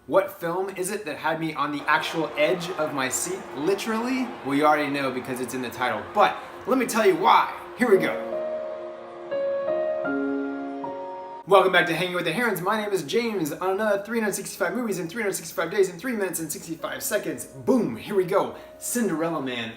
What film is it that had me on the actual edge of my seat, literally? Well, you already know because it's in the title, but let me tell you why. Here we go. Welcome back to Hanging with the Herons. My name is James on another 365 movies in 365 days in 3 minutes and 65 seconds. Boom, here we go. Cinderella, man.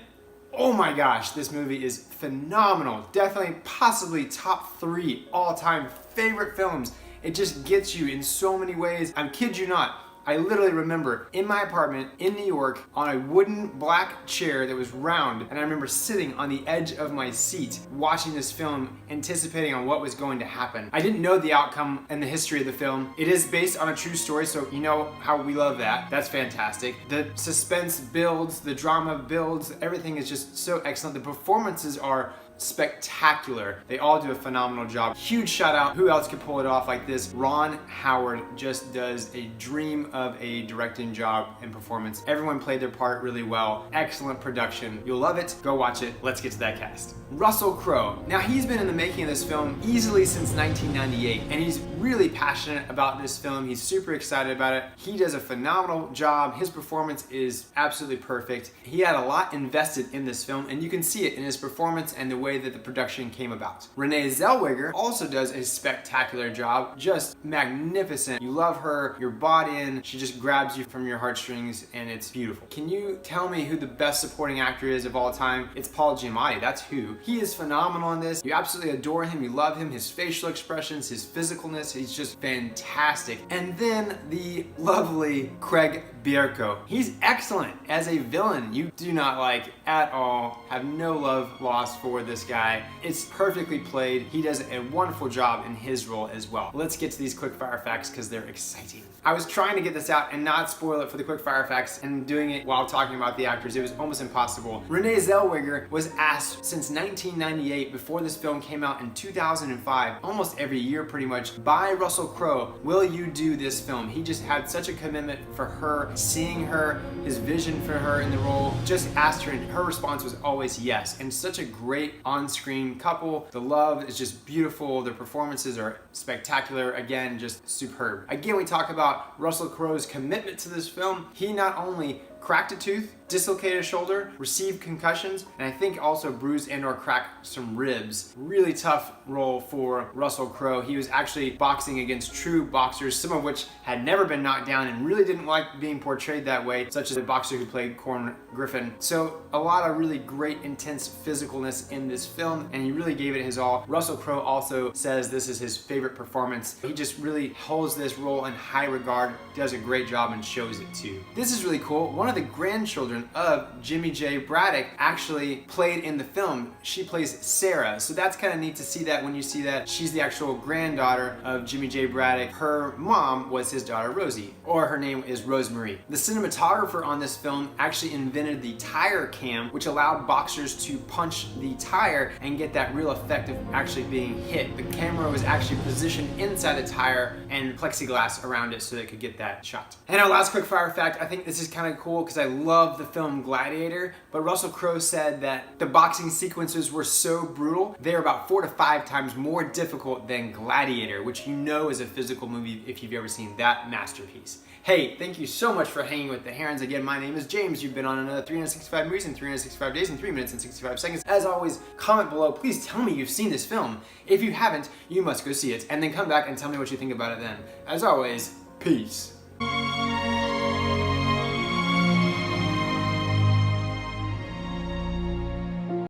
Oh my gosh, this movie is phenomenal. Definitely, possibly top 3 all-time favorite films. It just gets you in so many ways. I kid you not. I literally remember in my apartment in New York on a wooden black chair that was round, and I remember sitting on the edge of my seat watching this film, anticipating on what was going to happen. I didn't know the outcome and the history of the film. It is based on a true story, so you know how we love that. That's fantastic. The suspense builds, the drama builds, everything is just so excellent. The performances are spectacular. They all do a phenomenal job. Huge shout out. Who else could pull it off like this? Ron Howard just does a dream of a directing job and performance. Everyone played their part really well. Excellent production. You'll love it. Go watch it. Let's get to that cast. Russell Crowe. Now he's been in the making of this film easily since 1998, and he's really passionate about this film. He's super excited about it. He does a phenomenal job. His performance is absolutely perfect. He had a lot invested in this film, and you can see it in his performance and the way that the production came about. Renee Zellweger also does a spectacular job, just magnificent. You love her, you're bought in, she just grabs you from your heartstrings, and it's beautiful. Can you tell me who the best supporting actor is of all time? It's Paul Giamatti, that's who. He is phenomenal in this. You absolutely adore him, you love him, his facial expressions, his physicalness, he's just fantastic. And then the lovely Craig Bierko. He's excellent as a villain. You do not like at all, have no love lost for this guy. It's perfectly played. He does a wonderful job in his role as well. Let's get to these quick fire facts because they're exciting. I was trying to get this out and not spoil it for the quick fire facts, and doing it while talking about the actors, it was almost impossible. Renee Zellweger was asked since 1998, before this film came out in 2005, almost every year pretty much, by Russell Crowe, will you do this film? He just had such a commitment for her, seeing her, his vision for her in the role, just asked her, and her response was always yes. And such a great on-screen couple. The love is just beautiful. Their performances are spectacular. Again, just superb. Again, we talk about Russell Crowe's commitment to this film. He not only cracked a tooth, dislocated a shoulder, received concussions, and I think also bruised and or cracked some ribs. Really tough role for Russell Crowe. He was actually boxing against true boxers, some of which had never been knocked down and really didn't like being portrayed that way, such as the boxer who played Corn Griffin. So a lot of really great intense physicalness in this film, and he really gave it his all. Russell Crowe also says this is his favorite performance. He just really holds this role in high regard, does a great job, and shows it too. This is really cool. One of the grandchildren of Jimmy J. Braddock actually played in the film. She plays Sarah, so that's kind of neat to see that when you see that she's the actual granddaughter of Jimmy J. Braddock. Her mom was his daughter Rosie, or her name is Rosemary. The cinematographer on this film actually invented the tire cam, which allowed boxers to punch the tire and get that real effect of actually being hit. The camera was actually positioned inside the tire and plexiglass around it so they could get that shot. And our last quick fire fact, I think this is kind of cool because I love the film Gladiator, but Russell Crowe said that the boxing sequences were so brutal, they were about 4 to 5 times more difficult than Gladiator, which you know is a physical movie if you've ever seen that masterpiece. Hey, thank you so much for hanging with the Herons. Again, my name is James. You've been on another 365 movies in 365 days in 3 minutes and 65 seconds. As always, comment below. Please tell me you've seen this film. If you haven't, you must go see it, and then come back and tell me what you think about it then. As always, peace.